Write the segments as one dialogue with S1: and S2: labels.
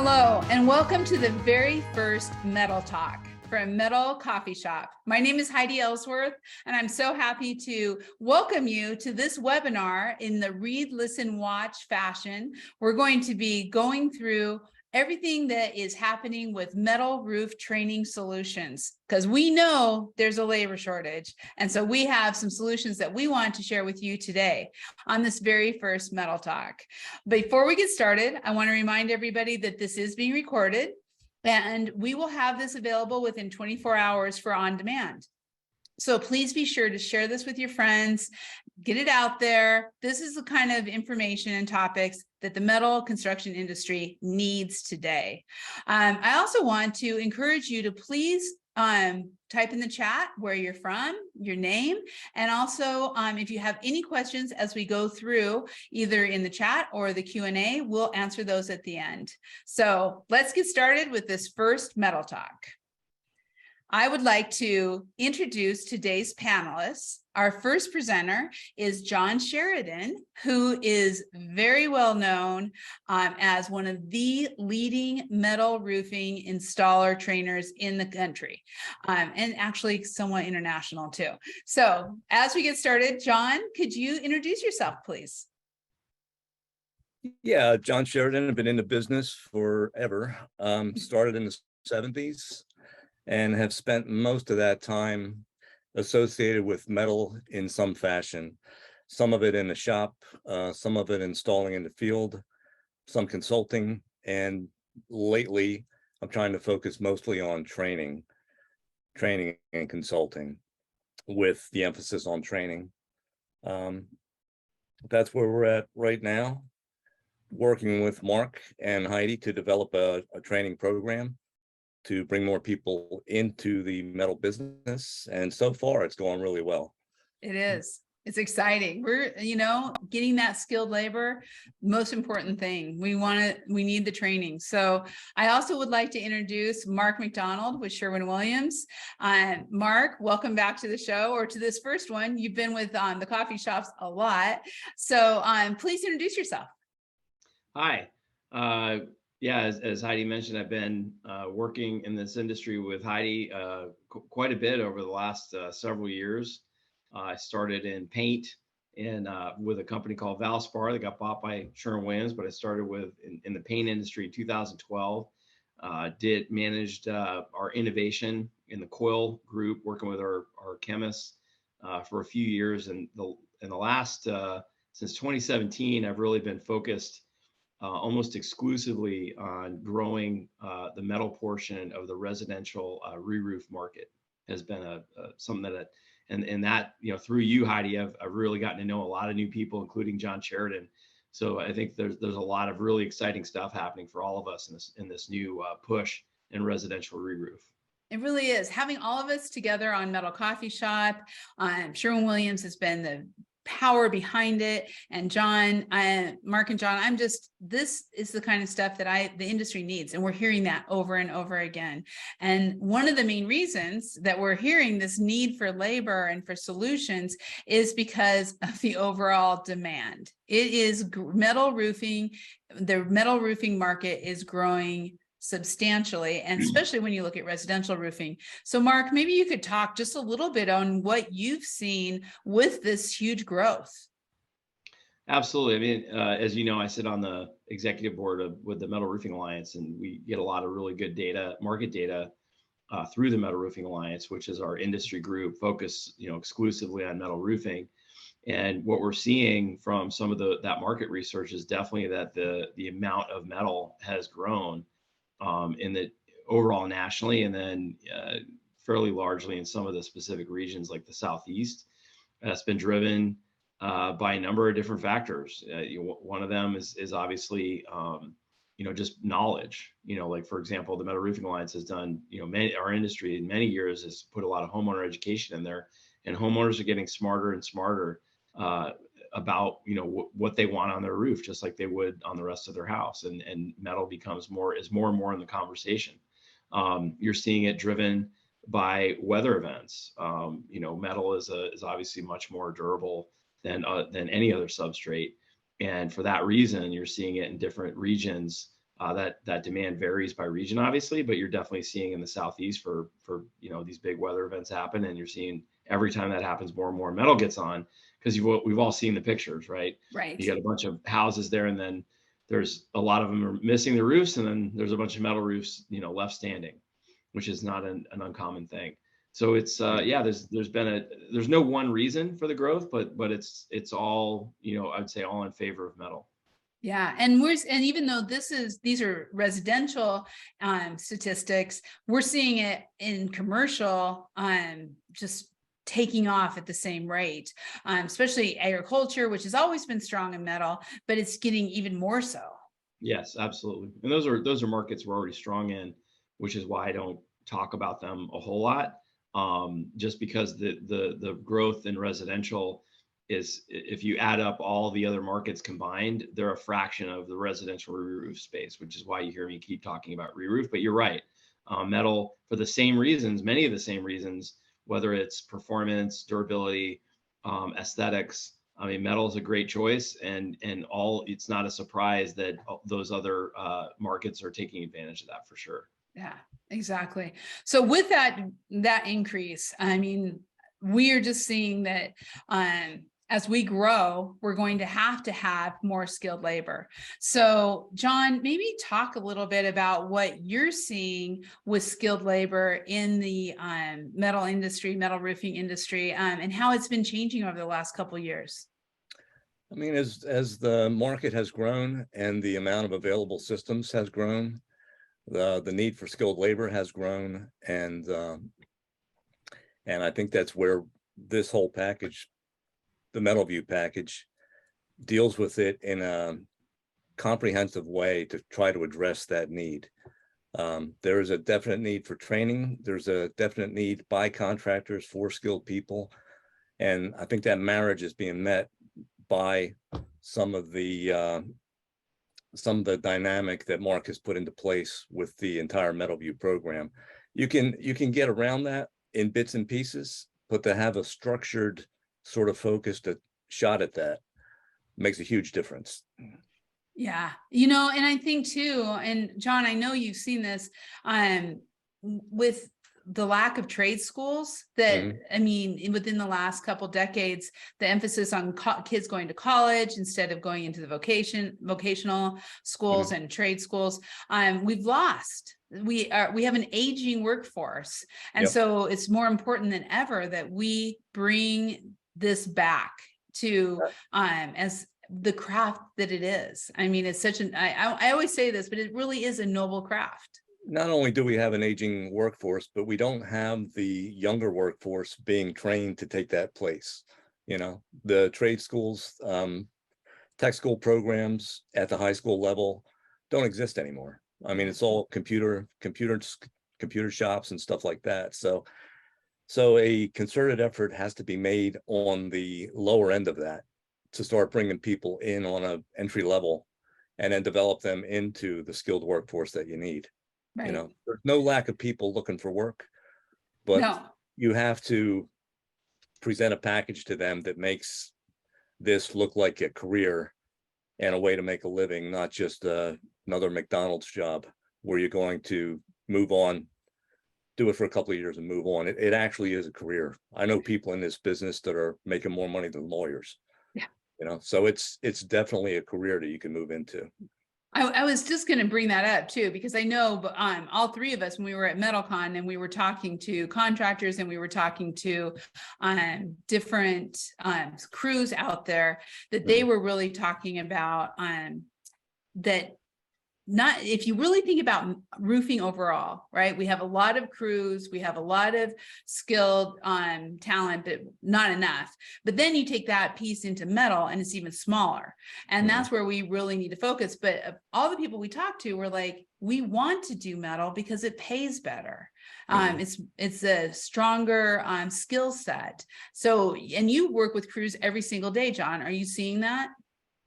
S1: Hello, and welcome to the very first Metal Talk from Metal Coffee Shop. My name is Heidi Ellsworth, and I'm so happy to welcome you to this webinar in the read, listen, watch fashion. We're going to be going through everything that is happening with metal roof training solutions, because we know there's a labor shortage. And so we have some solutions that we want to share with you today on this very first Metal Talk. Before we get started, I want to remind everybody that this is being recorded and we will have this available within 24 hours for on demand. So please be sure to share this with your friends, get it out there. This is the kind of information and topics that the metal construction industry needs today. I also want to encourage you to please type in the chat where you're from, your name, and also if you have any questions as we go through, either in the chat or the Q&A, we'll answer those at the end. So let's get started with this first Metal Talk. I would like to introduce today's panelists. Our first presenter is John Sheridan, who is very well known as one of the leading metal roofing installer trainers in the country, and actually somewhat international too. So as we get started, John, could you introduce yourself, please?
S2: Yeah, John Sheridan. I've been in the business forever. Started in the 70s. And have spent most of that time associated with metal in some fashion. Some of it in the shop, some of it installing in the field, some consulting, and lately I'm trying to focus mostly on training and consulting with the emphasis on training. That's where we're at right now, working with Mark and Heidi to develop a training program to bring more people into the metal business. And so far it's going really well.
S1: It is. It's exciting. We're, getting that skilled labor, most important thing. We need the training. So I also would like to introduce Mark MacDonald with Sherwin-Williams. Mark, welcome back to the show, or to this first one. You've been with the coffee shops a lot. So please introduce yourself.
S3: Hi. Yeah, as Heidi mentioned, I've been working in this industry with Heidi quite a bit over the last several years. I started in paint and with a company called Valspar that got bought by Sherwin-Williams, but I started in the paint industry in 2012. Managed our innovation in the coil group, working with our chemists for a few years. And in the last, since 2017, I've really been focused almost exclusively on growing the metal portion of the residential re-roof market. Has been something that, and that, through you, Heidi, I've really gotten to know a lot of new people, including John Sheridan. So I think there's a lot of really exciting stuff happening for all of us in this new push in residential re-roof.
S1: It really is. Having all of us together on Metal Coffee Shop, Sherwin-Williams has been the power behind it. And John, Mark and John, this is the kind of stuff that the industry needs. And we're hearing that over and over again. And one of the main reasons that we're hearing this need for labor and for solutions is because of the overall demand. It is metal roofing. The metal roofing market is growing substantially, and especially when you look at residential roofing. So Mark, maybe you could talk just a little bit on what you've seen with this huge growth.
S3: Absolutely. I mean, as you know, I sit on the executive board with the Metal Roofing Alliance, and we get a lot of really good data, market data through the Metal Roofing Alliance, which is our industry group focused, exclusively on metal roofing. And what we're seeing from some of that market research is definitely that the amount of metal has grown in the overall nationally, and then fairly largely in some of the specific regions like the Southeast. That's been driven by a number of different factors. One of them is obviously, just knowledge. Like, for example, the Metal Roofing Alliance has done, our industry in many years has put a lot of homeowner education in there, and homeowners are getting smarter and smarter about what they want on their roof, just like they would on the rest of their house, and metal becomes more and more in the conversation. You're seeing it driven by weather events. Metal is obviously much more durable than any other substrate, and for that reason, you're seeing it in different regions That demand varies by region, obviously, but you're definitely seeing in the Southeast for these big weather events happen, and you're seeing every time that happens, more and more metal gets on, because we've all seen the pictures, right?
S1: Right.
S3: You got a bunch of houses there, and then there's a lot of them are missing the roofs, and then there's a bunch of metal roofs, left standing, which is not an uncommon thing. So it's there's no one reason for the growth, but it's all, I'd say all in favor of metal.
S1: Yeah, and even though these are residential statistics, we're seeing it in commercial just taking off at the same rate, especially agriculture, which has always been strong in metal, but it's getting even more so.
S3: Yes, absolutely. And those are markets we're already strong in, which is why I don't talk about them a whole lot. Just because the growth in residential is, if you add up all the other markets combined, they're a fraction of the residential re-roof space, which is why you hear me keep talking about re-roof. But you're right, metal, for the same reasons, many of the same reasons, whether it's performance, durability, aesthetics. I mean, metal is a great choice, and it's not a surprise that those other markets are taking advantage of that for sure.
S1: Yeah, exactly. So with that increase, I mean, we are just seeing that as we grow, we're going to have more skilled labor. So John, maybe talk a little bit about what you're seeing with skilled labor in the metal industry, metal roofing industry, and how it's been changing over the last couple of years.
S2: I mean, as the market has grown and the amount of available systems has grown, the need for skilled labor has grown, and I think that's where this whole package, the MetalVue package, deals with it in a comprehensive way to try to address that need. There is a definite need for training. There's a definite need by contractors for skilled people, and I think that marriage is being met by some of the dynamic that Mark has put into place with the entire MetalVue program. You can get around that in bits and pieces, but to have a structured, sort of focused shot at that makes a huge difference.
S1: Yeah, and I think too, and John, I know you've seen this with the lack of trade schools that, I mean, within the last couple decades, the emphasis on kids going to college instead of going into the vocational schools and trade schools, we've lost. We have an aging workforce. And so it's more important than ever that we bring this back to as the craft that it is. I mean, it's such I always say this, but it really is a noble craft.
S2: Not only do we have an aging workforce, but we don't have the younger workforce being trained to take that place. The trade schools, tech school programs at the high school level don't exist anymore. I mean, it's all computer shops and stuff like that. So a concerted effort has to be made on the lower end of that to start bringing people in on an entry level and then develop them into the skilled workforce that you need.
S1: Right.
S2: There's no lack of people looking for work, but you have to present a package to them that makes this look like a career and a way to make a living, not just another McDonald's job where you're going to move on, do it for a couple of years and move on. It actually is a career. I know people in this business that are making more money than lawyers. Yeah. So it's definitely a career that you can move into.
S1: I was just going to bring that up too, because I know all three of us, when we were at MetalCon and we were talking to contractors and we were talking to different crews out there, that they were really talking about that. Not if you really think about roofing overall, right? We have a lot of crews, we have a lot of skilled talent, but not enough. But then you take that piece into metal and it's even smaller. And that's where we really need to focus. But all the people we talked to were like, we want to do metal because it pays better. It's a stronger skill set. So, and you work with crews every single day, John. Are you seeing that?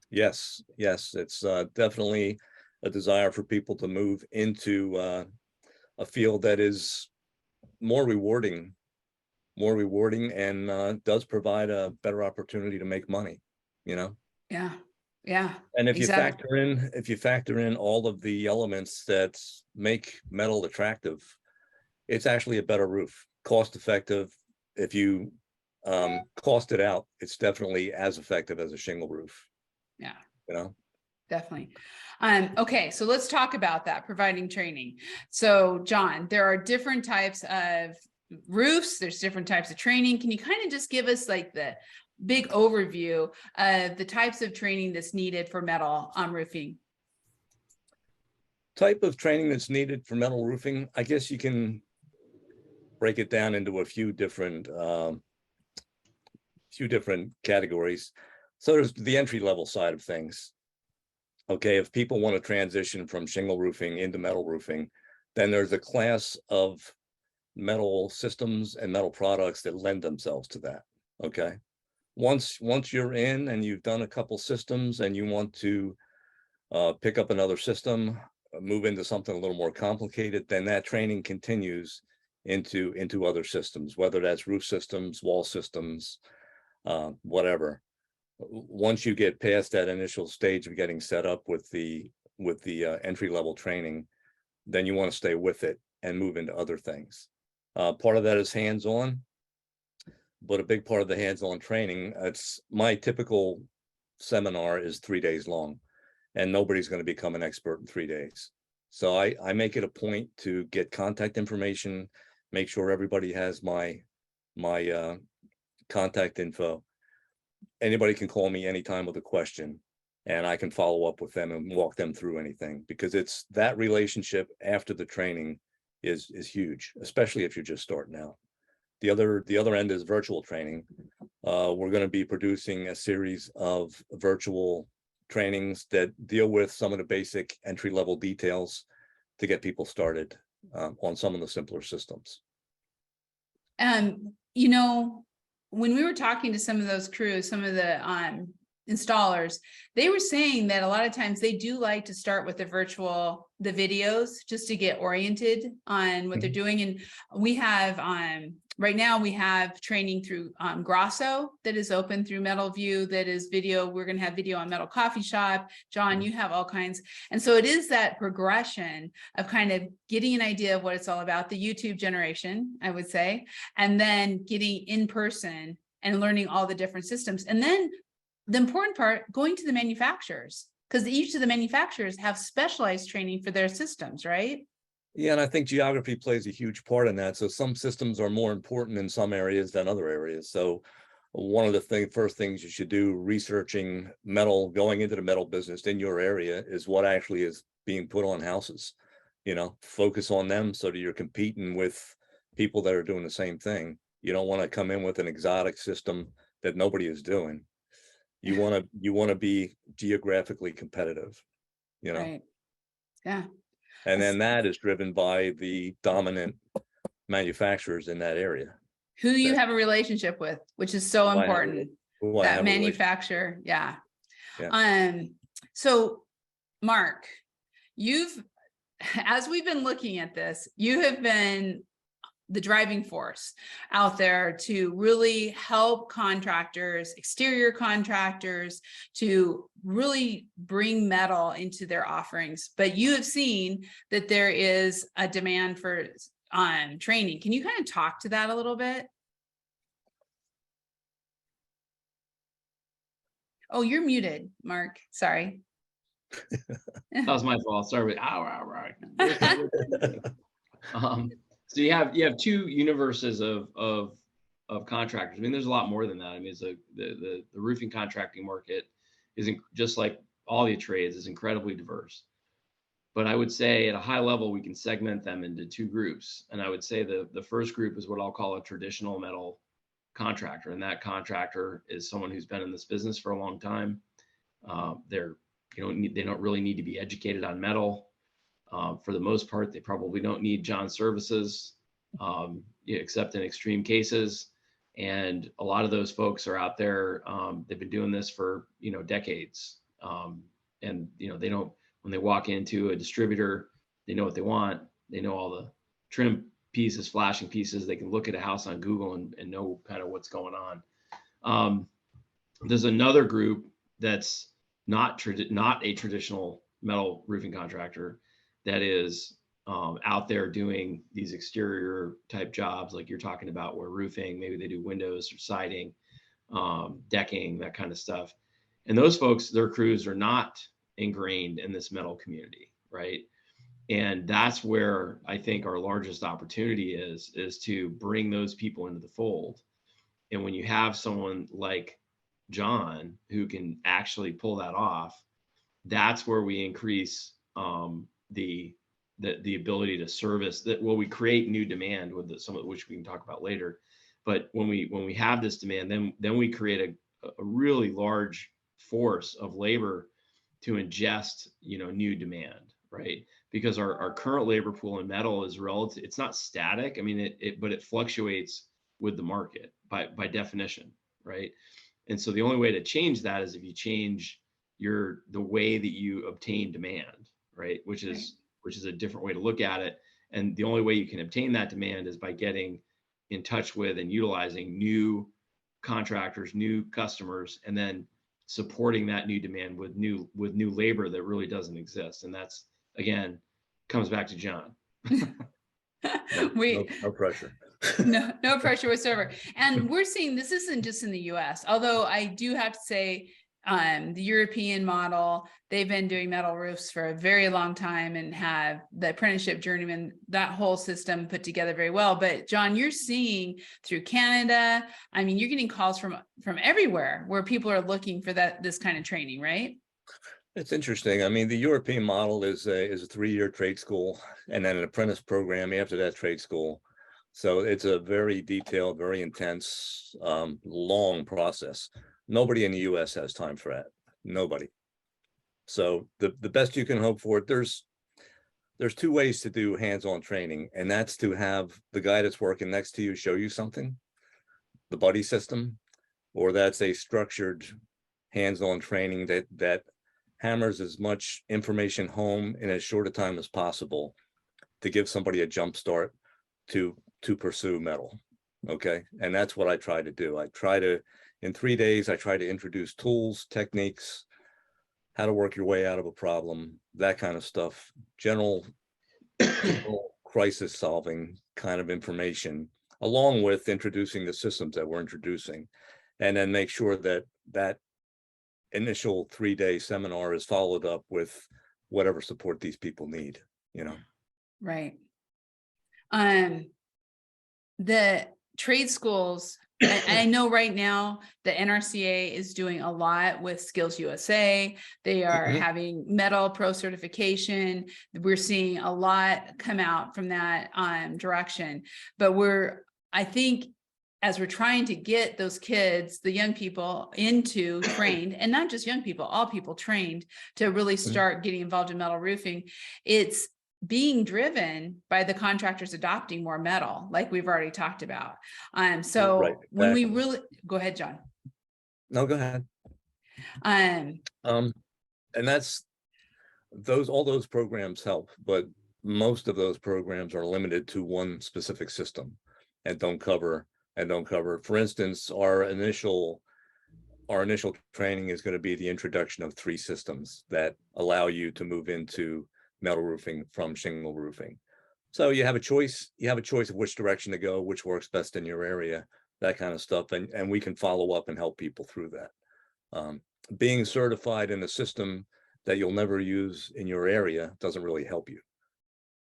S2: Yes. It's definitely a desire for people to move into a field that is more rewarding and does provide a better opportunity to make money,
S1: Yeah. Yeah.
S2: And if
S1: Exactly.
S2: you factor in all of the elements that make metal attractive, it's actually a better roof, cost effective. If you cost it out, it's definitely as effective as a shingle roof,
S1: Yeah.
S2: you know?
S1: Definitely. Okay, so let's talk about that, providing training. So, John, there are different types of roofs, there's different types of training. Can you kind of just give us like the big overview of the types of training that's needed for metal roofing?
S2: Type of training that's needed for metal roofing, I guess you can break it down into a few different categories. So there's the entry level side of things. Okay, if people want to transition from shingle roofing into metal roofing, then there's a class of metal systems and metal products that lend themselves to that. Okay, once you're in and you've done a couple systems and you want to pick up another system, move into something a little more complicated, then that training continues into other systems, whether that's roof systems, wall systems, whatever. Once you get past that initial stage of getting set up with the entry level training, then you want to stay with it and move into other things. Part of that is hands-on, but a big part of the hands-on training, it's my typical seminar is 3 days long, and nobody's going to become an expert in 3 days. So I make it a point to get contact information, make sure everybody has my contact info. Anybody can call me anytime with a question, and I can follow up with them and walk them through anything, because it's that relationship after the training is huge, especially if you're just starting out. The other end is virtual training. We're going to be producing a series of virtual trainings that deal with some of the basic entry level details to get people started on some of the simpler systems.
S1: You know, when we were talking to some of those crews, some of the installers, they were saying that a lot of times they do like to start with the videos just to get oriented on what they're doing. And we have right now we have training through Grosso that is open through MetalVue, that is video. We're going to have video on Metal Coffee Shop. John, you have all kinds. And so it is that progression of kind of getting an idea of what it's all about, the YouTube generation, I would say, and then getting in person and learning all the different systems. And then the important part, going to the manufacturers, because each of the manufacturers have specialized training for their systems, right?
S2: Yeah, and I think geography plays a huge part in that. So some systems are more important in some areas than other areas. So one of the first things you should do researching metal, going into the metal business in your area, is what actually is being put on houses. You know, focus on them so that you're competing with people that are doing the same thing. You don't want to come in with an exotic system that nobody is doing. You want to be geographically competitive, you know.
S1: Right. Yeah.
S2: And then that is driven by the dominant manufacturers in that area.
S1: Who you have a relationship with, which is so important. That manufacturer. Yeah. So Mark, as we've been looking at this, you have been the driving force out there to really help contractors, exterior contractors, to really bring metal into their offerings. But you have seen that there is a demand for training. Can you kind of talk to that a little bit? Oh, you're muted, Mark. Sorry.
S3: That was my fault. Sorry. So you have two universes of contractors. I mean, there's a lot more than that. I mean, the roofing contracting market is just like all the trades, is incredibly diverse. But I would say at a high level, we can segment them into two groups. And I would say the first group is what I'll call a traditional metal contractor. And that contractor is someone who's been in this business for a long time. They don't really need to be educated on metal. For the most part, they probably don't need John's services, except in extreme cases. And a lot of those folks are out there. They've been doing this for, decades. And, they don't, when they walk into a distributor, they know what they want. They know all the trim pieces, flashing pieces. They can look at a house on Google and know kind of what's going on. There's another group that's not a traditional metal roofing contractor that is out there doing these exterior type jobs like you're talking about, where roofing, maybe they do windows or siding, decking, that kind of stuff. And those folks, their crews are not ingrained in this metal community, right? And that's where I think our largest opportunity is to bring those people into the fold. And when you have someone like John who can actually pull that off, that's where we increase the ability to service that. Well, we create new demand with some of which we can talk about later. But when we have this demand, then we create a really large force of labor to ingest, new demand, right? Because our current labor pool in metal is relative. It's not static. I mean, but it fluctuates with the market by definition, right? And so the only way to change that is if you change the way that you obtain demand, right? Which is a different way to look at it. And the only way you can obtain that demand is by getting in touch with and utilizing new contractors, new customers, and then supporting that new demand with new labor that really doesn't exist. And that's, again, comes back to John.
S2: No pressure.
S1: No pressure whatsoever. And we're seeing this isn't just in the US, although I do have to say the European model, they've been doing metal roofs for a very long time and have the apprenticeship journeyman, that whole system put together very well. But John, you're seeing through Canada, I mean, you're getting calls from everywhere where people are looking for this kind of training, right?
S2: It's interesting. I mean, the European model is a 3-year trade school and then an apprentice program after that trade school. So it's a very detailed, very intense, long process. Nobody in the US has time for that. Nobody. So the best you can hope for, there's 2 ways to do hands-on training, and that's to have the guy that's working next to you show you something, the buddy system, or that's a structured hands-on training that hammers as much information home in as short a time as possible to give somebody a jump start to pursue metal. Okay. And that's what I try to do. In 3 days, I try to introduce tools, techniques, how to work your way out of a problem, that kind of stuff, general crisis solving kind of information, along with introducing the systems that we're introducing, and then make sure that initial 3-day seminar is followed up with whatever support these people need,
S1: Right. The trade schools, I know right now the NRCA is doing a lot with Skills USA. They are having Metal Pro certification. We're seeing a lot come out from that direction. But I think as we're trying to get those kids, the young people into trained, and not just young people, all people trained to really start getting involved in metal roofing, it's being driven by the contractors adopting more metal, like we've already talked about. So right, exactly. When we really go ahead, John.
S2: No, go ahead. And that's all those programs help, but most of those programs are limited to one specific system and don't cover. For instance, our initial training is going to be the introduction of 3 systems that allow you to move into metal roofing from shingle roofing. So you have a choice of which direction to go, which works best in your area, that kind of stuff. And we can follow up and help people through that. Being certified in a system that you'll never use in your area doesn't really help you,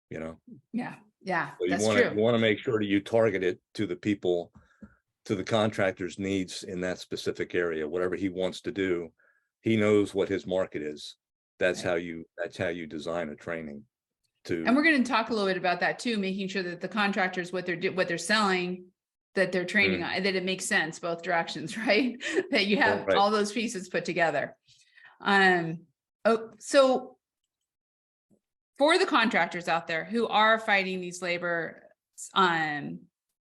S1: Yeah,
S2: so
S1: that's true.
S2: You want to make sure that you target it to the people, to the contractor's needs in that specific area. Whatever he wants to do, he knows what his market is. That's right. That's how you design a training. And
S1: we're going to talk a little bit about that too, making sure that the contractors, what they're selling, that they're training on, that it makes sense both directions, right? That you have all those pieces put together. So for the contractors out there who are fighting these labor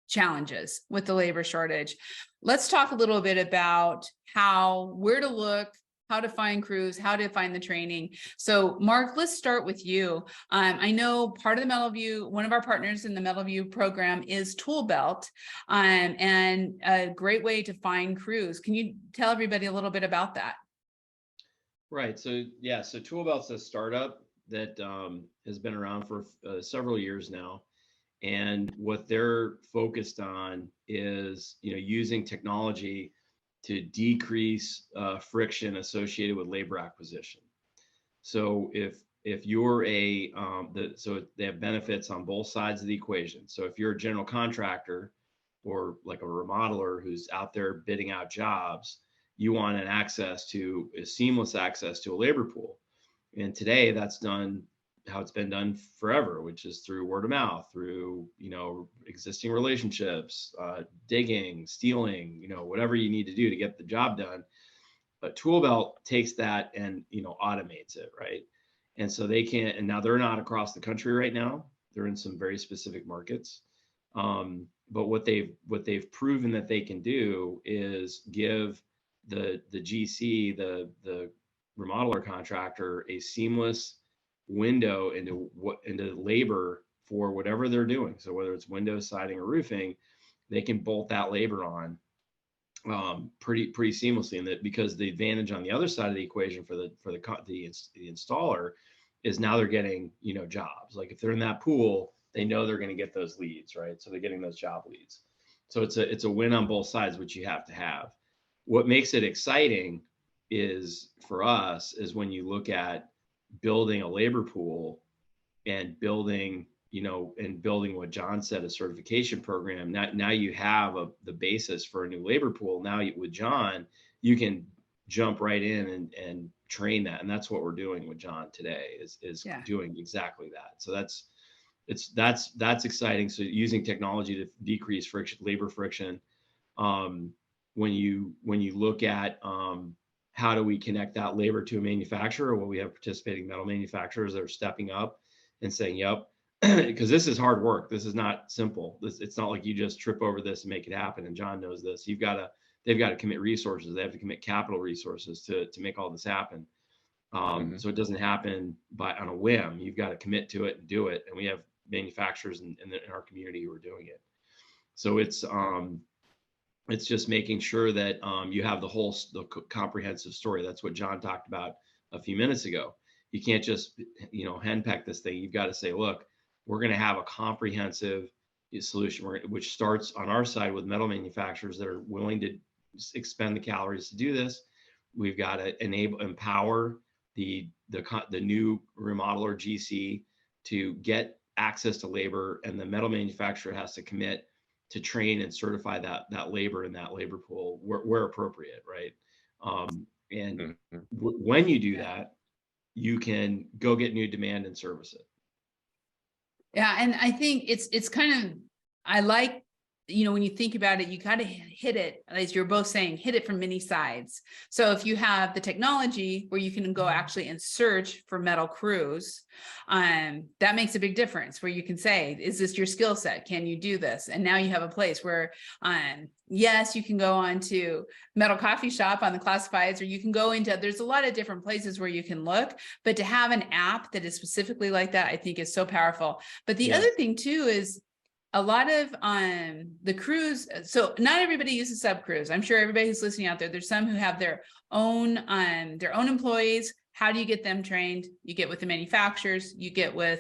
S1: challenges with the labor shortage, let's talk a little bit about where to look, how to find crews, how to find the training. So Mark, let's start with you. I know part of the MetalVue, one of our partners in the MetalVue program is Tool Belt, and a great way to find crews. Can you tell everybody a little bit about that?
S3: Right. So yeah, so Toolbelt's a startup that has been around for several years now, and what they're focused on is using technology to decrease friction associated with labor acquisition. So if you're so they have benefits on both sides of the equation. So if you're a general contractor or like a remodeler who's out there bidding out jobs, you want an access to a seamless access to a labor pool. And today that's done how it's been done forever, which is through word of mouth, through existing relationships, digging, stealing, whatever you need to do to get the job done. But Toolbelt takes that and automates it, right? And so they can, and now they're not across the country right now. They're in some very specific markets. But what they've proven that they can do is give the GC, the remodeler contractor, a seamless window into labor for whatever they're doing. So whether it's windows, siding, or roofing, they can bolt that labor on pretty seamlessly. And that because the advantage on the other side of the equation for the installer is now they're getting jobs. Like if they're in that pool, they know they're going to get those leads, right? So they're getting those job leads. So it's a win on both sides, which you have to have. What makes it exciting is for us is when you look at building a labor pool and building what John said, a certification program. Now you have the basis for a new labor pool. Now with John, you can jump right in and train that. And that's what we're doing with John today is doing exactly that. So that's exciting. So using technology to decrease labor friction. When you look at how do we connect that labor to a manufacturer? Well, we have participating metal manufacturers that are stepping up and saying, yep, because this is hard work. This is not simple. It's not like you just trip over this and make it happen. And John knows this. They've got to commit resources. They have to commit capital resources to make all this happen. So it doesn't happen on a whim. You've got to commit to it and do it. And we have manufacturers in our community who are doing it. So it's just making sure that you have the comprehensive story. That's what John talked about a few minutes ago. You can't just henpeck this thing. You've got to say, look, we're going to have a comprehensive solution, which starts on our side with metal manufacturers that are willing to expend the calories to do this. We've got to empower the new remodeler GC to get access to labor, and the metal manufacturer has to commit to train and certify that labor in that labor pool where appropriate, right? When you do that, you can go get new demand and service it.
S1: Yeah, and I think it's kind of, I like, when you think about it, you got to hit it, as you're both saying, hit it from many sides. So if you have the technology where you can go actually and search for metal crews, that makes a big difference, where you can say, is this your skill set? Can you do this? And now you have a place where, yes, you can go on to Metal Coffee Shop on the classifieds, or you can go into, there's a lot of different places where you can look, but to have an app that is specifically like that, I think is so powerful. But the other thing too is, a lot of the crews, so not everybody uses sub crews. I'm sure everybody who's listening out there, there's some who have their own employees. How do you get them trained? You get with the manufacturers, you get with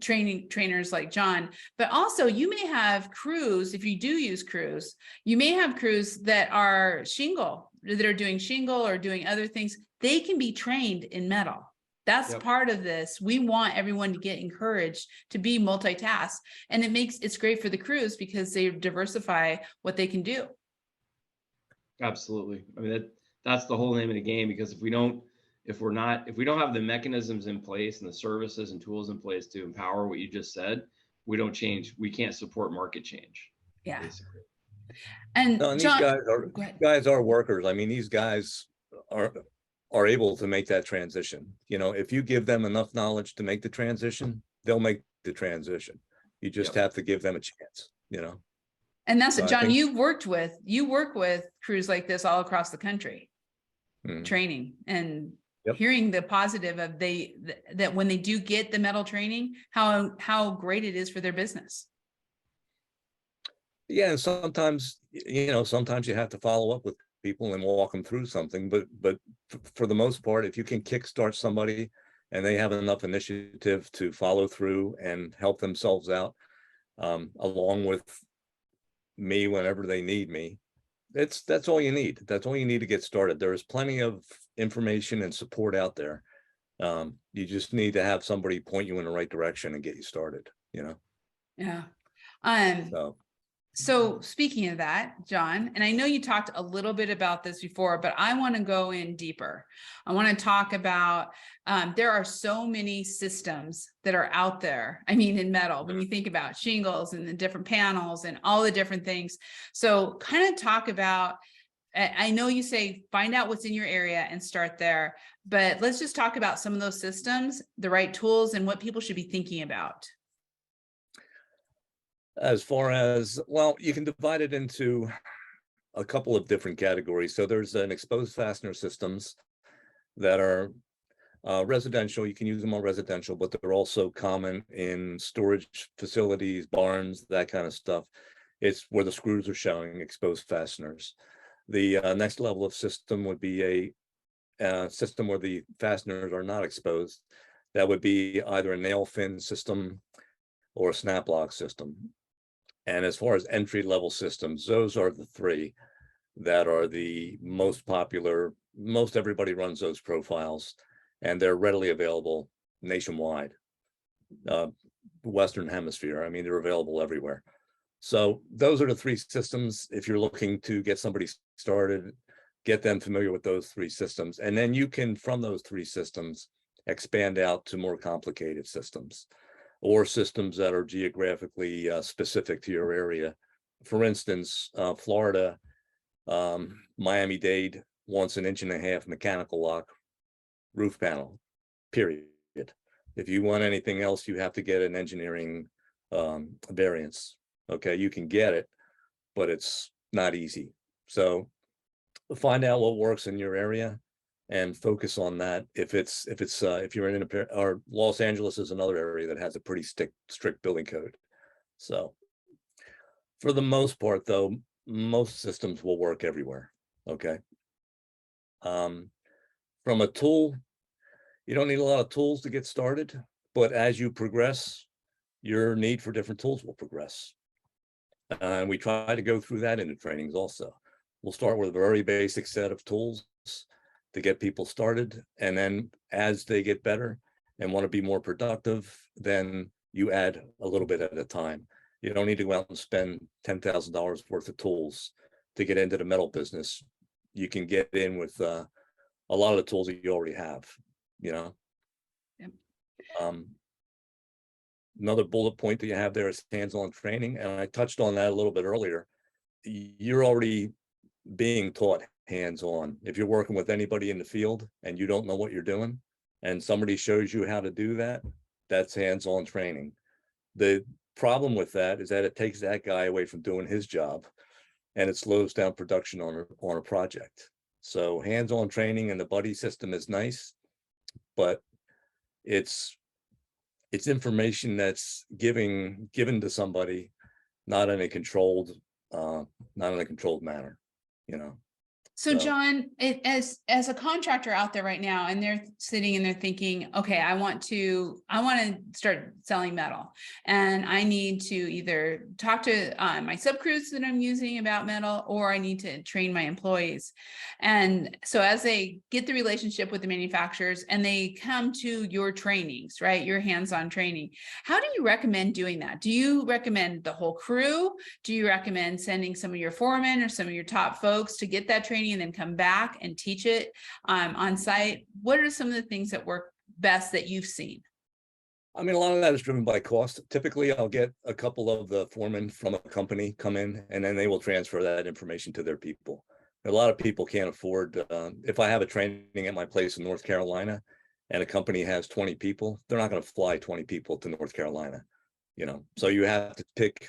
S1: trainers like John, but also you may have crews, if you do use crews, you may have crews that are doing shingle or doing other things. They can be trained in metal. That's part of this. We want everyone to get encouraged to be multitask, and it's great for the crews because they diversify what they can do.
S3: Absolutely. I mean, that's the whole name of the game, because if we don't have the mechanisms in place and the services and tools in place to empower what you just said, we don't change. We can't support market change.
S1: Yeah.
S3: Basically.
S1: And John,
S2: these guys are workers. I mean, these guys are able to make that transition. If you give them enough knowledge to make the transition, they'll make the transition. You just have to give them a chance,
S1: And that's what, John, you work with crews like this all across the country, training and hearing the positive of that when they do get the metal training, how great it is for their business.
S2: Yeah, and sometimes you have to follow up with people and walk them through something. But for the most part, if you can kickstart somebody and they have enough initiative to follow through and help themselves out, along with me whenever they need me, that's all you need. That's all you need to get started. There is plenty of information and support out there. You just need to have somebody point you in the right direction and get you started,
S1: Yeah.
S2: So
S1: So speaking of that, John, and I know you talked a little bit about this before, but I want to go in deeper. I want to talk about, there are so many systems that are out there. I mean, in metal, when you think about shingles and the different panels and all the different things. So kind of talk about, I know you say, find out what's in your area and start there, but let's just talk about some of those systems, the right tools, and what people should be thinking about.
S2: as far as, well, you can divide it into a couple of different categories. So there's an exposed fastener systems that are residential. You can use them on residential, but they're also common in storage facilities, barns, that kind of stuff. It's where the screws are showing exposed fasteners. The next level of system would be a system where the fasteners are not exposed. That would be either a nail fin system or a snap lock system. And as far as entry level systems, those are the three that are the most popular. Most everybody runs those profiles, and they're readily available nationwide, Western Hemisphere. I mean, they're available everywhere. So those are the three systems. If you're looking to get somebody started, get them familiar with those three systems. And then you can, from those three systems, expand out to more complicated systems or systems that are geographically specific to your area. For instance, Florida, Miami-Dade wants an 1.5 inch mechanical lock roof panel, period. If you want anything else, you have to get an engineering variance. Okay, you can get it, but it's not easy. So find out what works in your area and focus on that. If you're in or Los Angeles is another area that has a pretty strict building code. So for the most part, though, most systems will work everywhere. Okay. From a tool, you don't need a lot of tools to get started, but as you progress, your need for different tools will progress. And we try to go through that in the trainings also. We'll start with a very basic set of tools to get people started. And then as they get better and want to be more productive, then you add a little bit at a time. You don't need to go out and spend $10,000 worth of tools to get into the metal business. You can get in with a lot of the tools that you already have, Yep. Another bullet point that you have there is hands-on training. And I touched on that a little bit earlier. You're already being taught hands-on. If you're working with anybody in the field and you don't know what you're doing and somebody shows you how to do that, that's hands-on training. The problem with that is that it takes that guy away from doing his job and it slows down production on a project. So hands-on training and the buddy system is nice, but it's information that's given to somebody, not in a controlled manner,
S1: So John, as a contractor out there right now, and they're sitting and they're thinking, okay, I want to start selling metal, and I need to either talk to my sub crews that I'm using about metal, or I need to train my employees. And so as they get the relationship with the manufacturers and they come to your trainings, right, your hands-on training, how do you recommend doing that? Do you recommend the whole crew? Do you recommend sending some of your foremen or some of your top folks to get that training and then come back and teach it on site? What are some of the things that work best that you've seen?
S2: I mean, a lot of that is driven by cost. Typically, I'll get a couple of the foremen from a company come in, and then they will transfer that information to their people. A lot of people can't afford, if I have a training at my place in North Carolina and a company has 20 people, they're not going to fly 20 people to North Carolina, So you have to pick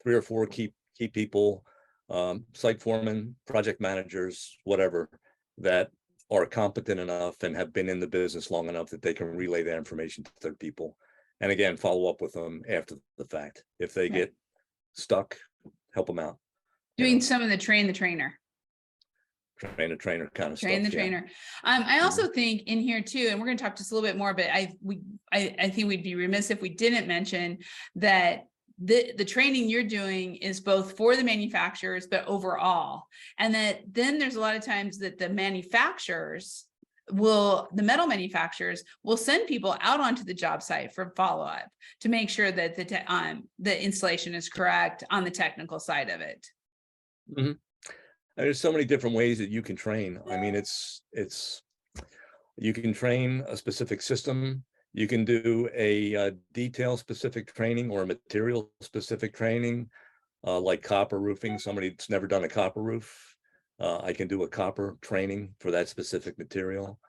S2: 3 or 4 key people, site foremen, project managers, whatever, that are competent enough and have been in the business long enough that they can relay that information to their people. And again, follow up with them after the fact. If they get stuck, help them out.
S1: Doing some of the train the trainer.
S2: trainer kind of
S1: Train
S2: stuff.
S1: the
S2: Yeah.
S1: trainer. I also think in here too, and we're going to talk just a little bit more, but I think we'd be remiss if we didn't mention that the training you're doing is both for the manufacturers, but overall. And that then there's a lot of times that the metal manufacturers will send people out onto the job site for follow-up to make sure that the installation is correct on the technical side of it.
S2: Mm-hmm. There's so many different ways that you can train. I mean, you can train a specific system. You can do a detail specific training or a material specific training, like copper roofing. Somebody that's never done a copper roof, I can do a copper training for that specific material.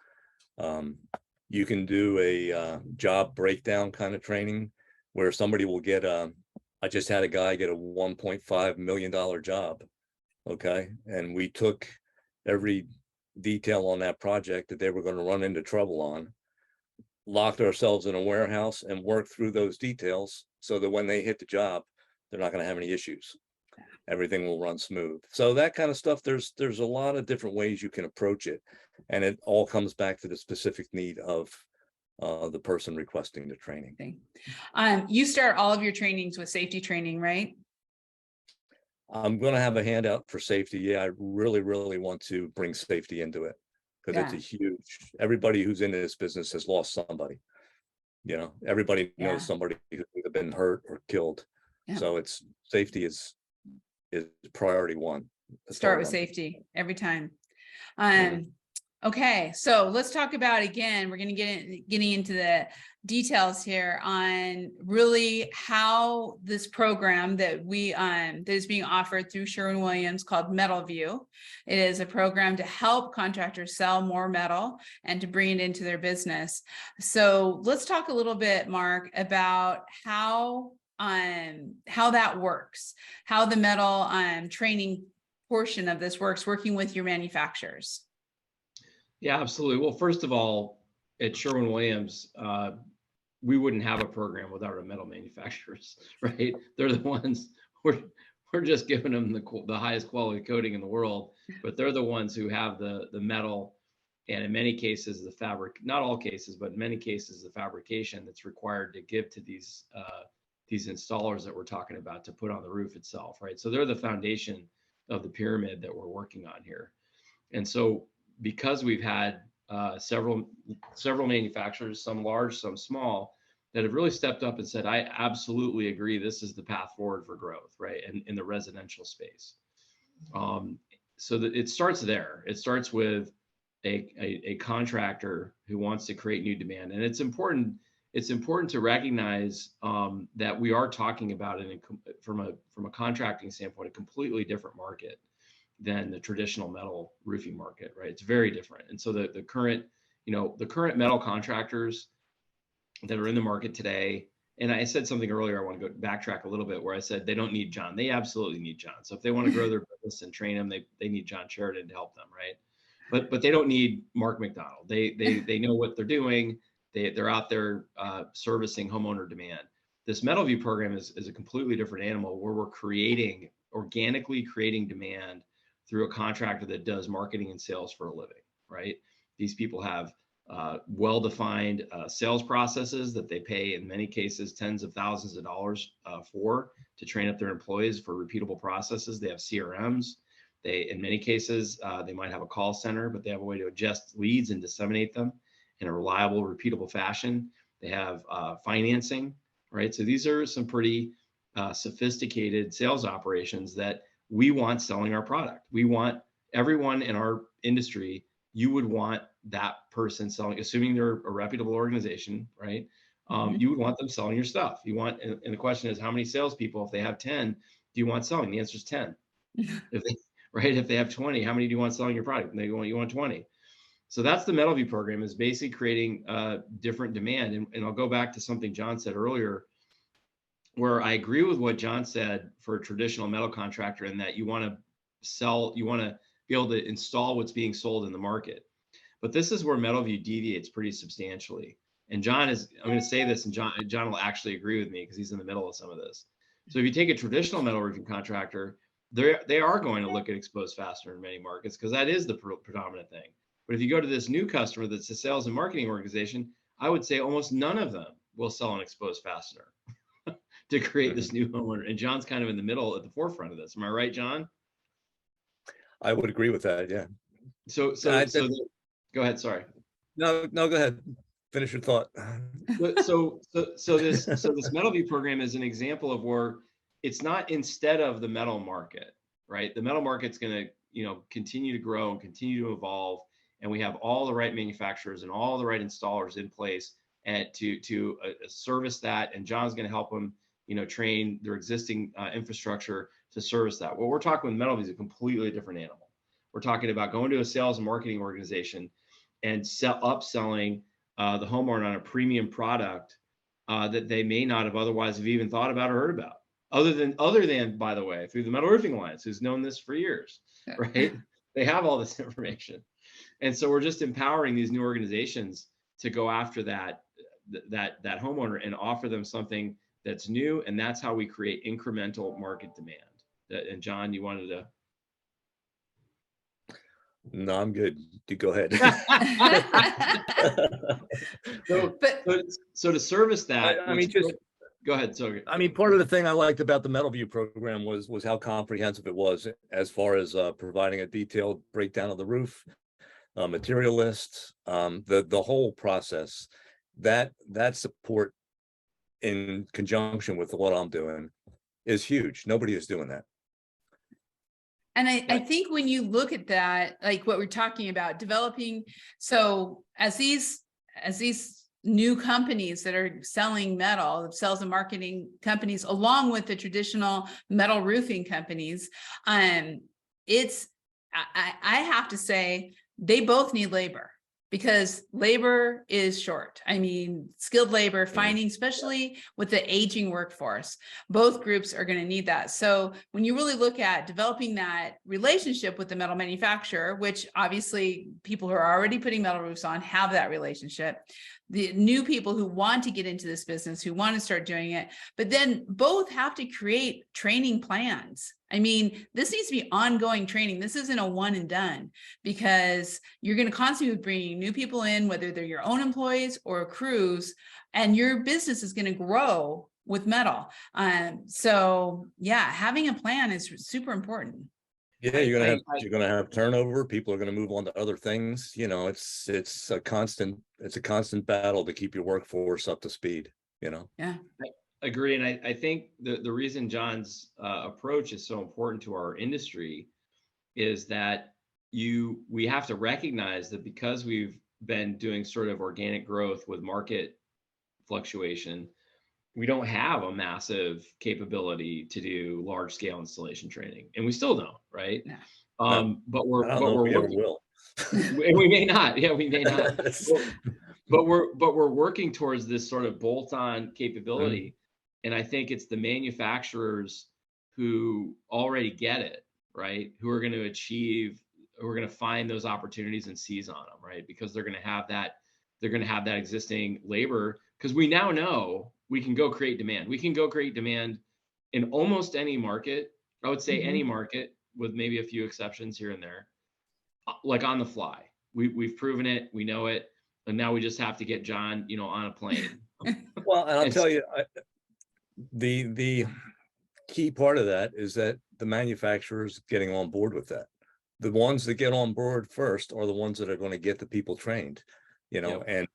S2: You can do a job breakdown kind of training where somebody will get I just had a guy get a $1.5 million job. Okay. And we took every detail on that project that they were going to run into trouble on, locked ourselves in a warehouse and worked through those details so that when they hit the job, they're not going to have any issues. Everything will run smooth. So that kind of stuff, there's a lot of different ways you can approach it. And it all comes back to the specific need of the person requesting the training.
S1: You start all of your trainings with safety training, right?
S2: I'm going to have a handout for safety. Yeah, I really, really want to bring safety into it because it's a huge, everybody who's in this business has lost somebody. You know, everybody knows somebody who's either been hurt or killed. So it's safety is priority one.
S1: Start with safety every time. Okay, so let's talk about, again, we're going to getting into the details here on really how this program that that is being offered through Sherwin-Williams called MetalVue. It is a program to help contractors sell more metal and to bring it into their business. So let's talk a little bit, Mark, about how that works, how the metal training portion of this works, working with your manufacturers.
S3: Yeah, absolutely. Well, first of all, at Sherwin-Williams, we wouldn't have a program without our metal manufacturers, right? They're the ones, we're just giving them the highest quality coating in the world, but they're the ones who have the metal, and in many cases the fabric, not all cases, but in many cases the fabrication that's required to give to these installers that we're talking about to put on the roof itself, right? So they're the foundation of the pyramid that we're working on here. And so because we've had several manufacturers, some large, some small, that have really stepped up and said, I absolutely agree, this is the path forward for growth, right? And in the residential space. So that it starts there. It starts with a contractor who wants to create new demand. And it's important to recognize that we are talking about it from a contracting standpoint, a completely different market than the traditional metal roofing market, right? It's very different. And so the current metal contractors that are in the market today, and I said something earlier, I want to go backtrack a little bit, where I said they don't need John. They absolutely need John. So if they want to grow their business and train them, they need John Sheridan to help them, right? But they don't need Mark MacDonald. They know what they're doing. They're out there servicing homeowner demand. This MetalVue program is a completely different animal, where we're organically creating demand through a contractor that does marketing and sales for a living, right? These people have well-defined sales processes that they pay, in many cases, tens of thousands of dollars to train up their employees for repeatable processes. They have CRMs. In many cases, they might have a call center, but they have a way to adjust leads and disseminate them in a reliable, repeatable fashion. They have financing, right? So these are some pretty sophisticated sales operations that we want selling our product. We want everyone in our industry, you would want that person selling, assuming they're a reputable organization, right? You would want them selling your stuff. And the question is, how many salespeople, if they have 10, do you want selling? The answer is 10. If they have 20, how many do you want selling your product? And you want 20. So that's the MetalVue program, is basically creating different demand. And I'll go back to something John said earlier, where I agree with what John said for a traditional metal contractor, in that you want to be able to install what's being sold in the market. But this is where MetalVue deviates pretty substantially. And I'm going to say this, and John will actually agree with me because he's in the middle of some of this. So if you take a traditional metal roofing contractor, they are going to look at exposed fastener in many markets because that is the predominant thing. But if you go to this new customer that's a sales and marketing organization, I would say almost none of them will sell an exposed fastener to create this new homeowner. And John's kind of in the middle, at the forefront of this. Am I right, John?
S2: I would agree with that. Yeah.
S3: So go ahead. Sorry.
S2: No, go ahead. Finish your thought.
S3: So this MetalVue program is an example of where it's not instead of the metal market, right? The metal market's going to, continue to grow and continue to evolve, and we have all the right manufacturers and all the right installers in place and to service that. And John's going to help them, train their existing infrastructure to service that. What we're talking with MetalVue is a completely different animal. We're talking about going to a sales and marketing organization and upselling the homeowner on a premium product that they may not have otherwise have even thought about or heard about. Other than, by the way, through the Metal Roofing Alliance, who's known this for years, right? They have all this information. And so we're just empowering these new organizations to go after that homeowner and offer them something that's new. And that's how we create incremental market demand. And John, you wanted to?
S2: No, I'm good. You go ahead.
S3: So to service that, go ahead. So
S2: part of the thing I liked about the MetalVue program was how comprehensive it was as far as providing a detailed breakdown of the roof, material list, the whole process. That support in conjunction with what I'm doing is huge. Nobody is doing that.
S1: And I think when you look at that, like what we're talking about, developing, so as these new companies that are selling metal, sales and marketing companies, along with the traditional metal roofing companies, I have to say they both need labor, because labor is short. I mean, skilled labor, finding, especially with the aging workforce, both groups are going to need that. So when you really look at developing that relationship with the metal manufacturer, which obviously people who are already putting metal roofs on have that relationship, the new people who want to get into this business, who want to start doing it, but then both have to create training plans. I mean, this needs to be ongoing training. This isn't a one and done, because you're going to constantly be bringing new people in, whether they're your own employees or crews, and your business is going to grow with metal. So yeah, having a plan is super important.
S2: Yeah, you're gonna have turnover. People are gonna move on to other things. It's a constant battle to keep your workforce up to speed.
S1: Yeah,
S3: I agree. And I think the reason John's approach is so important to our industry is that we have to recognize that because we've been doing sort of organic growth with market fluctuation, we don't have a massive capability to do large scale installation training, and we still don't, right?
S2: No.
S3: But we're
S2: working. Will.
S3: We may not. Yeah, we may not. but we're working towards this sort of bolt-on capability, and I think it's the manufacturers who already get it, right? Who are going to find those opportunities and seize on them, right? Because they're going to have that existing labor, because we now know we can go create demand. We can go create demand in almost any market. I would say any market, with maybe a few exceptions here and there, like on the fly. We've proven it, we know it, and now we just have to get John, on a plane.
S2: Well, and I'll tell you, the key part of that is that the manufacturers getting on board with that. The ones that get on board first are the ones that are going to get the people trained, and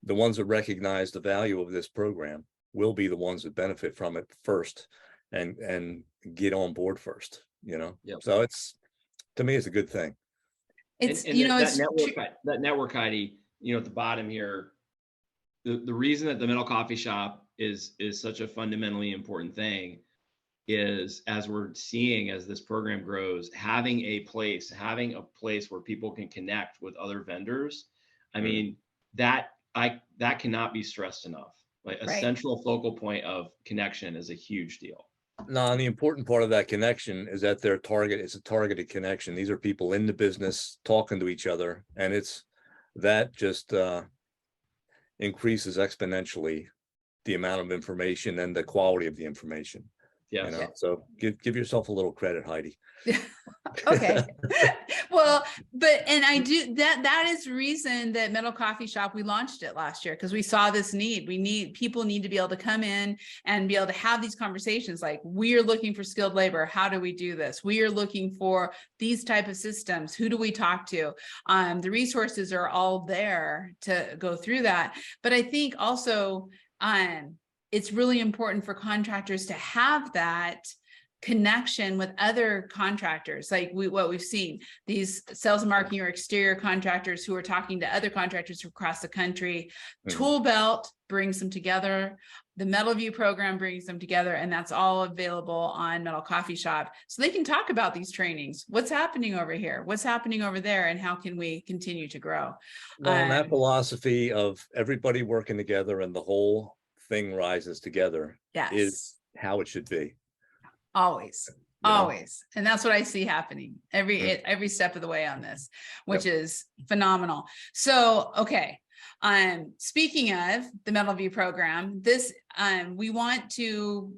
S2: the ones that recognize the value of this program will be the ones that benefit from it first and get on board first, So to me, it's a good thing.
S1: It's,
S3: that network, Heidi, at the bottom here, the reason that the Metal Coffee Shop is such a fundamentally important thing is, as we're seeing, as this program grows, having a place where people can connect with other vendors. I mean, that cannot be stressed enough. Like a central focal point of connection is a huge deal.
S2: No, and the important part of that connection is that it's a targeted connection. These are people in the business talking to each other, and that just increases exponentially the amount of information and the quality of the information.
S3: Yeah.
S2: So give yourself a little credit, Heidi.
S1: Okay. Well, and I do that is the reason that Metal Coffee Shop, we launched it last year, because we saw this need. People need to be able to come in and be able to have these conversations. Like, we are looking for skilled labor. How do we do this? We are looking for these type of systems. Who do we talk to? The resources are all there to go through that. But I think also, it's really important for contractors to have that connection with other contractors. Like what we've seen, these sales and marketing or exterior contractors who are talking to other contractors across the country. Tool Belt brings them together. The MetalVue program brings them together, and that's all available on Metal Coffee Shop. So they can talk about these trainings. What's happening over here? What's happening over there? And how can we continue to grow?
S2: Well, and that philosophy of everybody working together and the whole thing rises together is how it should be.
S1: Always. And that's what I see happening every step of the way on this, which is phenomenal. So, okay. Speaking of the MetalVue program, this, we want to,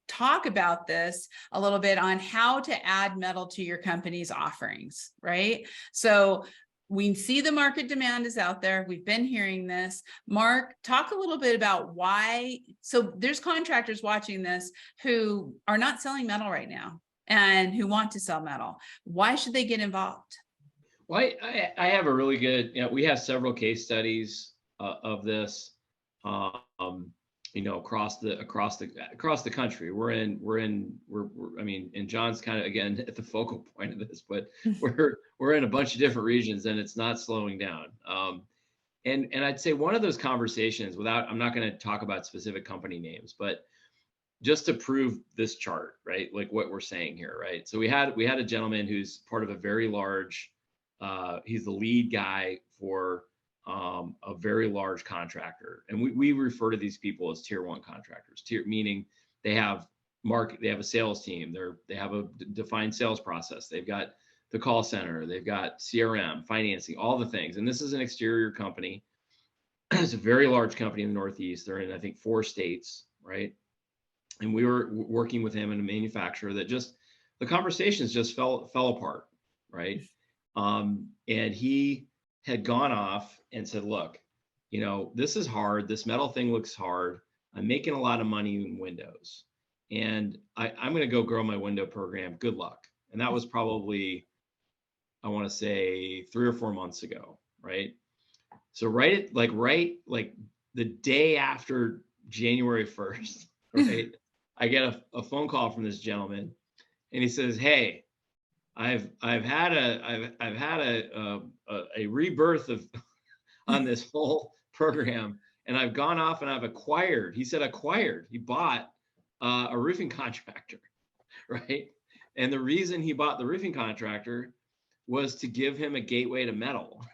S1: talk about this a little bit on how to add metal to your company's offerings, right? So we see the market demand is out there. We've been hearing this. Mark, talk a little bit about why. So there's contractors watching this who are not selling metal right now and who want to sell metal. Why should they get involved?
S3: Well, I have a really good, we have several case studies of this, across the country. And John's kind of, again, at the focal point of this, but we're in a bunch of different regions, and it's not slowing down. And I'd say one of those conversations, I'm not going to talk about specific company names, but just to prove this chart, right? Like what we're saying here, right? So we had a gentleman who's part of a very large, he's the lead guy for a very large contractor, and we refer to these people as tier 1 contractors. Meaning they have a sales team, they have a defined sales process, they've got the call center, they've got CRM, financing, all the things. And this is an exterior company. It's a very large company in the Northeast. They're in, I think, 4 states, right? And we were working with him in a manufacturer that the conversations just fell apart, right? And he had gone off and said, look, this is hard. This metal thing looks hard. I'm making a lot of money in windows, and I'm going to go grow my window program. Good luck. And that was probably, I want to say 3 or 4 months ago, right? So right the day after January 1st, right? I get a phone call from this gentleman, and he says, hey, I've had a rebirth on this whole program, and I've gone off and I've acquired. He bought a roofing contractor, right? And the reason he bought the roofing contractor was to give him a gateway to metal.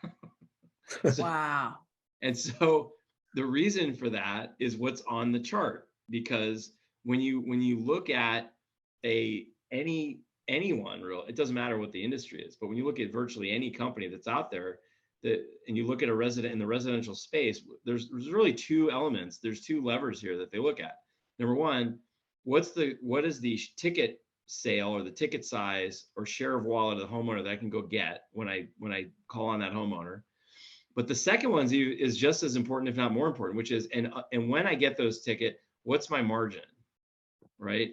S1: Wow.
S3: And so the reason for that is what's on the chart, because when you look at anyone real, it doesn't matter what the industry is, but when you look at virtually any company that's out there, and you look at in the residential space, there's really 2 elements. There's 2 levers here that they look at. Number one, what is the ticket sale or the ticket size or share of wallet of the homeowner that I can go get when I call on that homeowner. But the second one is just as important, if not more important, which is, and when I get those ticket, what's my margin, right?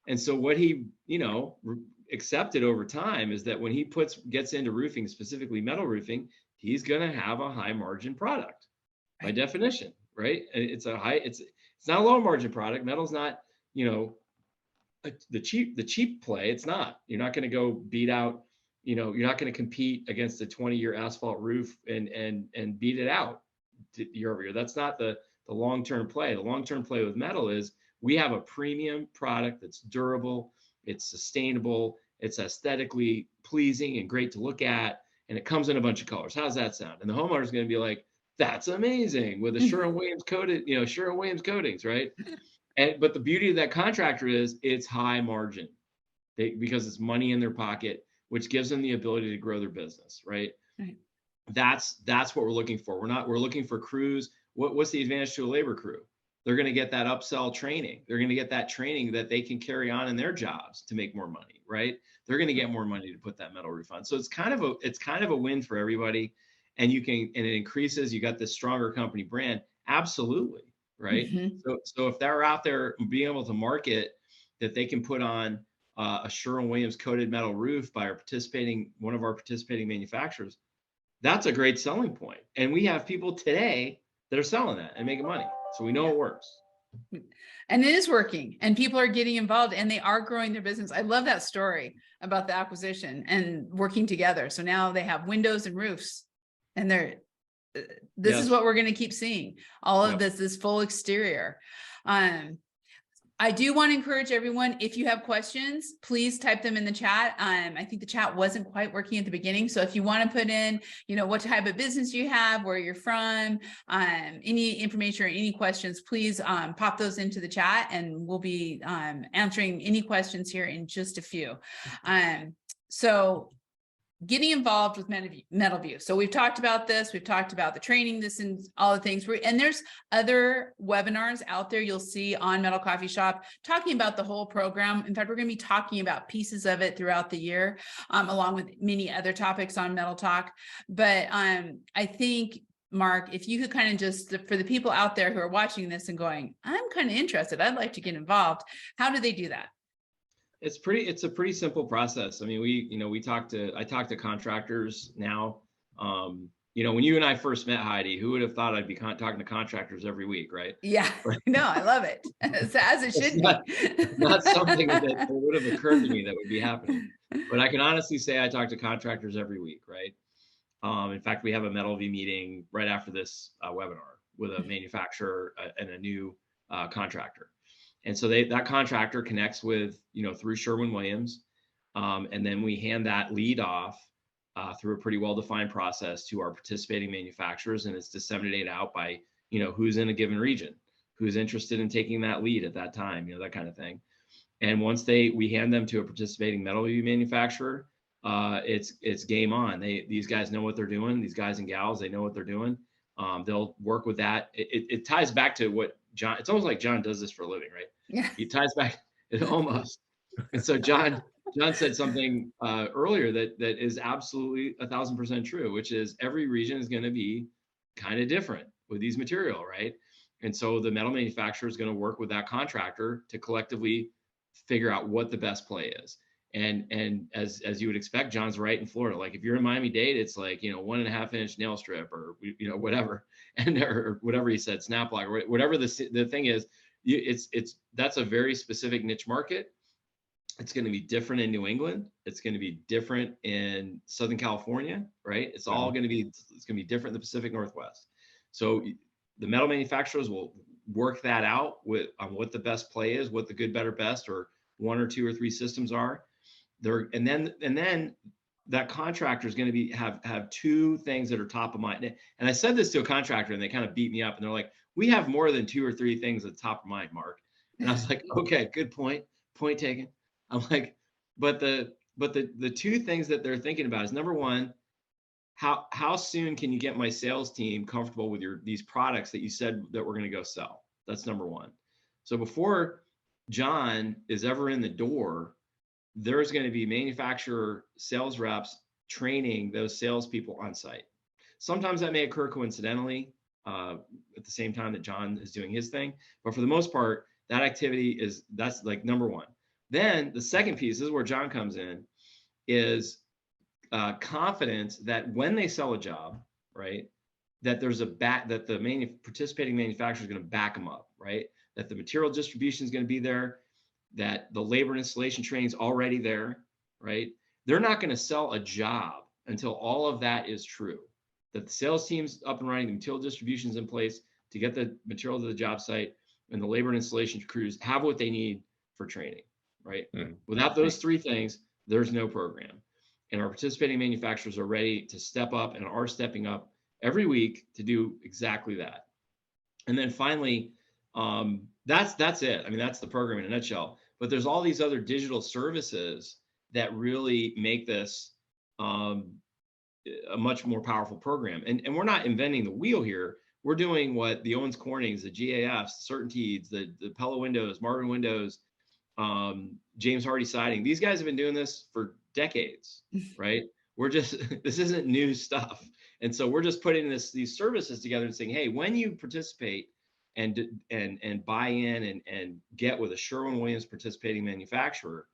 S3: And so what he, accepted over time is that when he gets into roofing, specifically metal roofing, he's going to have a high margin product by definition, right? It's not a low margin product. Metal's not, the cheap play. It's not. You're not going to go beat out, you're not going to compete against a 20-year asphalt roof and beat it out year over year. That's not the long-term play. The long-term play with metal is we have a premium product that's durable, it's sustainable, it's aesthetically pleasing and great to look at, and it comes in a bunch of colors. How's that sound? And the homeowner's going to be like, that's amazing, with a Sherwin-Williams coated, Sherwin-Williams coatings, right? But the beauty of that contractor is it's high margin because it's money in their pocket, which gives them the ability to grow their business, right? That's what we're looking for. We're looking for crews. What's the advantage to a labor crew? they're going to get that upsell training. They're going to get that training that they can carry on in their jobs to make more money, right? They're going to get more money to put that metal roof on. So it's kind of a win for everybody. And it increases, you got this stronger company brand. Absolutely. Right. So if they're out there being able to market that they can put on a Sherwin-Williams coated metal roof by one of our participating manufacturers, that's a great selling point. And we have people today that are selling that and making money. So we know it works.
S1: And it is working, and people are getting involved, and they are growing their business. I love that story about the acquisition and working together. So now they have windows and roofs, and this is what we're going to keep seeing. All of this full exterior. I do want to encourage everyone, if you have questions, please type them in the chat. I think the chat wasn't quite working at the beginning. So if you want to put in, what type of business you have, where you're from, any information or any questions, please pop those into the chat, and we'll be answering any questions here in just a few. So getting involved with MetalVue. So we've talked about this. We've talked about the training, this and all the things. And there's other webinars out there you'll see on Metal Coffee Shop talking about the whole program. In fact, we're going to be talking about pieces of it throughout the year, along with many other topics on Metal Talk. But I think, Mark, if you could kind of just, for the people out there who are watching this and going, I'm kind of interested, I'd like to get involved. How do they do that?
S3: It's a pretty simple process. I mean, I talk to contractors now. When you and I first met, Heidi, who would have thought I'd be talking to contractors every week, right?
S1: Yeah, no, I love it. As it should be.
S3: Not something that would have occurred to me that would be happening. But I can honestly say I talk to contractors every week, right? In fact, we have a MetalVue meeting right after this webinar with a manufacturer and a new contractor. And so that contractor connects with, through Sherwin-Williams. And then we hand that lead off through a pretty well-defined process to our participating manufacturers. And it's disseminated out by, who's in a given region, who's interested in taking that lead at that time, that kind of thing. And once we hand them to a participating MetalVue manufacturer, it's game on. These guys know what they're doing. These guys and gals, they know what they're doing. They'll work with that. It ties back to what John, it's almost like John does this for a living, right?
S1: Yeah.
S3: He ties back almost. And so John said something earlier that is absolutely 1,000% true, which is every region is going to be kind of different with these material, right? And so the metal manufacturer is going to work with that contractor to collectively figure out what the best play is. And as you would expect, John's right in Florida. Like if you're in Miami-Dade, it's like, 1.5 inch nail strip or, whatever, or whatever he said, snap lock, or whatever the thing is, that's a very specific niche market. It's going to be different in New England. It's going to be different in Southern California, right? It's going to be different in the Pacific Northwest. So the metal manufacturers will work that out on what the best play is, what the good, better, best, or 1 or 2 or 3 systems are. And then that contractor is going to have 2 things that are top of mind. And I said this to a contractor, and they kind of beat me up, and they're like, "We have more than 2 or 3 things at top of mind, Mark." And I was like, "Okay, good point taken." I'm like, but the 2 things that they're thinking about is, number one, how soon can you get my sales team comfortable with these products that you said that we're going to go sell? That's number one. So before John is ever in the door, there's going to be manufacturer sales reps training those salespeople on site. Sometimes that may occur coincidentally at the same time that John is doing his thing, but for the most part, that activity that's like number one. Then the second piece, this is where John comes in, is confidence that when they sell a job, right, that there's that the participating manufacturer is going to back them up, right? That the material distribution is going to be there, that the labor and installation training is already there, right? They're not going to sell a job until all of that is true. That the sales team's up and running, the material distribution's in place to get the material to the job site, and the labor and installation crews have what they need for training, right? Without those 3 things, there's no program. And our participating manufacturers are ready to step up and are stepping up every week to do exactly that. And then finally, that's it. I mean, that's the program in a nutshell. But there's all these other digital services that really make this a much more powerful program. And we're not inventing the wheel here. we're doing what the Owens Cornings, the GAFs, the CertainTeeds, the Pella Windows, Marvin Windows, James Hardie Siding. These guys have been doing this for decades, right? This isn't new stuff. And so we're just putting these services together and saying, hey, when you participate and buy in and get with a Sherwin-Williams participating manufacturer,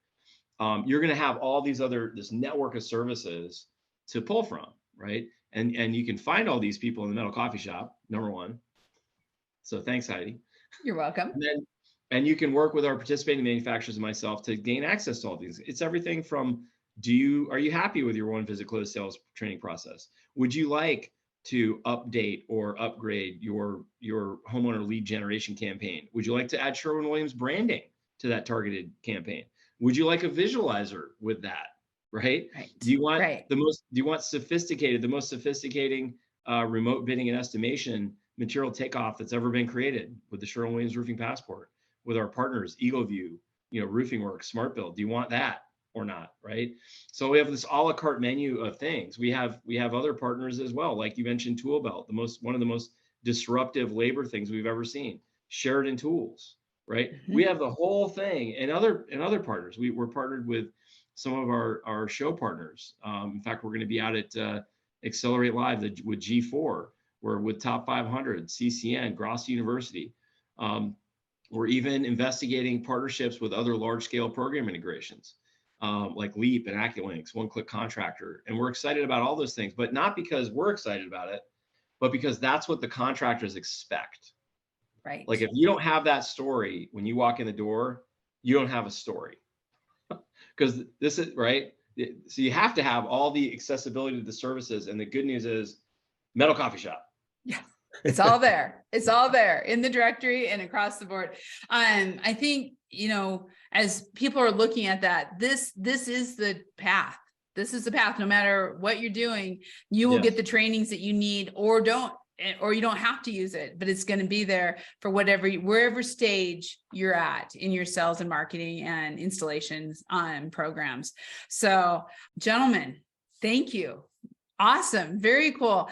S3: you're going to have all this network of services to pull from, right? And you can find all these people in the Metal Coffee Shop, number one. So thanks, Heidi.
S1: You're welcome.
S3: And you can work with our participating manufacturers and myself to gain access to all these. It's everything from, are you happy with your one visit closed sales training process? Would you like to update or upgrade your homeowner lead generation campaign? Would you like to add Sherwin-Williams branding to that targeted campaign? Would you like a visualizer with that? Right? Do you want the most sophisticated remote bidding and estimation material takeoff that's ever been created with the Sherwin-Williams Roofing Passport, with our partners, EagleView, Roofing Works, Smart Build? Do you want that or not? Right? So we have this a la carte menu of things. We have other partners as well, like you mentioned, Tool Belt, one of the most disruptive labor things we've ever seen. Sheridan Tools, right? Mm-hmm. We have the whole thing, and other partners. We're partnered with some of our show partners. In fact, we're going to be out at Accelerate Live with G4. We're with Top 500, CCN, Gross University. We're even investigating partnerships with other large-scale program integrations, like Leap and AccuLinks, One Click Contractor. And we're excited about all those things, but not because we're excited about it, but because that's what the contractors expect.
S1: Right.
S3: Like if you don't have that story when you walk in the door, you don't have a story. Because this is right. So you have to have all the accessibility to the services. And the good news is Metal Coffee Shop.
S1: Yeah, it's all there. It's all there in the directory and across the board. I think, as people are looking at that, this is the path. This is the path. No matter what you're doing, you will get the trainings that you need, or you don't have to use it, but it's going to be there for wherever stage you're at in your sales and marketing and installations programs. So, gentlemen, thank you. Awesome. Very cool.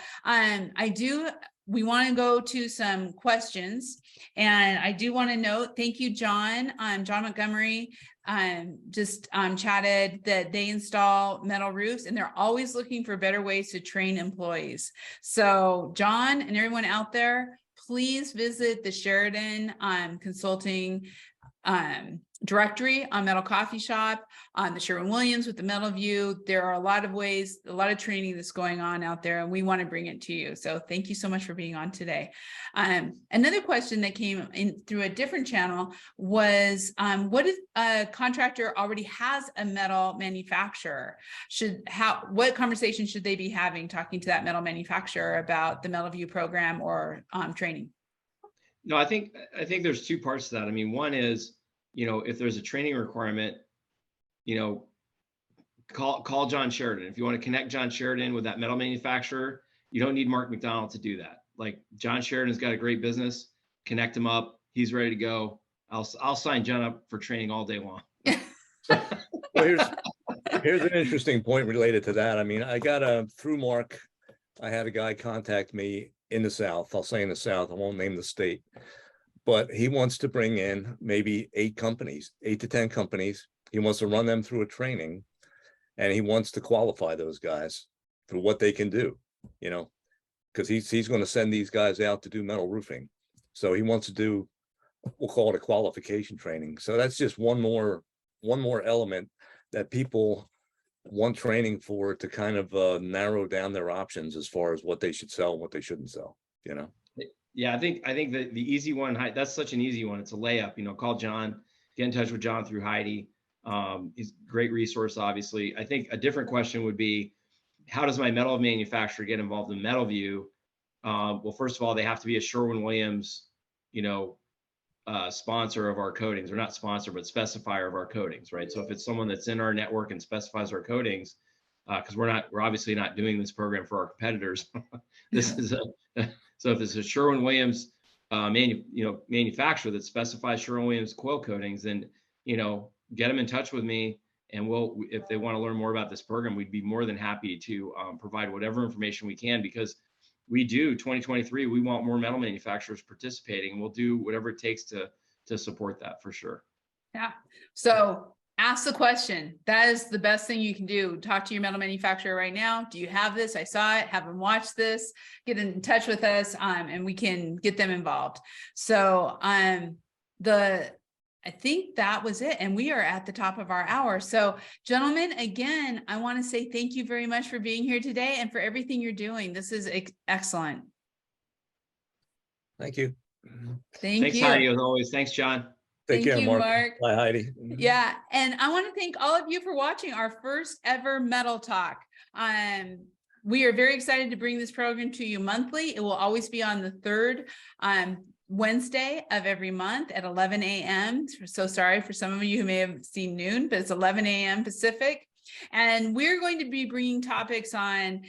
S1: We want to go to some questions, and I do want to note, thank you, John. John Montgomery just chatted that they install metal roofs, and they're always looking for better ways to train employees. So John and everyone out there, please visit the Sheridan Consulting directory on Metal Coffee Shop, on the Sherwin-Williams with the MetalVue. There are a lot of ways, a lot of training that's going on out there, and we want to bring it to you. So thank you so much for being on today. Another question that came in through a different channel was, what if a contractor already has a metal manufacturer? What conversation should they be having talking to that metal manufacturer about the MetalVue program or training?
S3: No, I think there's two parts to that. I mean, one is, if there's a training requirement, call John Sheridan. If you want to connect John Sheridan with that metal manufacturer, you don't need Mark MacDonald to do that. Like, John Sheridan's got a great business. Connect him up. He's ready to go. I'll sign John up for training all day long.
S2: Well, here's an interesting point related to that. I mean, through Mark, I had a guy contact me in the South. I'll say in the South. I won't name the state. But he wants to bring in maybe 8 to 10 companies. He wants to run them through a training, and he wants to qualify those guys for what they can do, because he's going to send these guys out to do metal roofing. So he wants to do, we'll call it a qualification training. So that's just one more element that people want training for, to kind of narrow down their options as far as what they should sell and what they shouldn't sell,
S3: Yeah, I think the easy one, that's such an easy one. It's a layup, call John, get in touch with John through Heidi. He's a great resource, obviously. I think a different question would be, how does my metal manufacturer get involved in MetalVue? Well, first of all, they have to be a Sherwin-Williams, sponsor of our coatings, or not sponsor, but specifier of our coatings, right? So if it's someone that's in our network and specifies our coatings, because we're obviously not doing this program for our competitors. So if it's a Sherwin-Williams manufacturer that specifies Sherwin-Williams coil coatings, then get them in touch with me, and if they want to learn more about this program, we'd be more than happy to provide whatever information we can, because we do 2023, we want more metal manufacturers participating. We'll do whatever it takes to support that for sure.
S1: Yeah. So ask the question. That is the best thing you can do. Talk to your metal manufacturer right now. Do you have this? I saw it. Have them watch this. Get in touch with us, and we can get them involved. So I think that was it. And we are at the top of our hour. So gentlemen, again, I want to say thank you very much for being here today and for everything you're doing. This is excellent.
S2: Thank you.
S3: Thanks,
S1: you.
S3: Heidi, as always. Thanks, John.
S2: Take care,
S1: you, Mark.
S2: Bye, Heidi.
S1: Yeah. And I want to thank all of you for watching our first ever Metal Talk. We are very excited to bring this program to you monthly. It will always be on the third Wednesday of every month at 11 a.m. So sorry for some of you who may have seen noon, but it's 11 a.m. Pacific. And we're going to be bringing topics on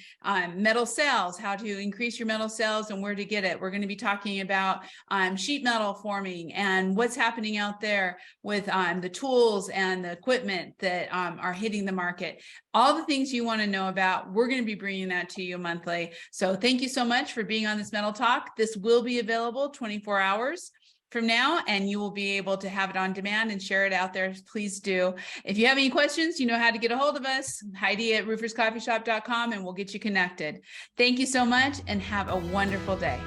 S1: metal sales, how to increase your metal sales and where to get it. We're going to be talking about sheet metal forming and what's happening out there with the tools and the equipment that are hitting the market. All the things you want to know about, we're going to be bringing that to you monthly. So thank you so much for being on this Metal Talk. This will be available 24 hours from now, and you will be able to have it on demand and share it out there. Please do. If you have any questions, you know how to get a hold of us, Heidi at rooferscoffeeshop.com, and we'll get you connected. Thank you so much and have a wonderful day.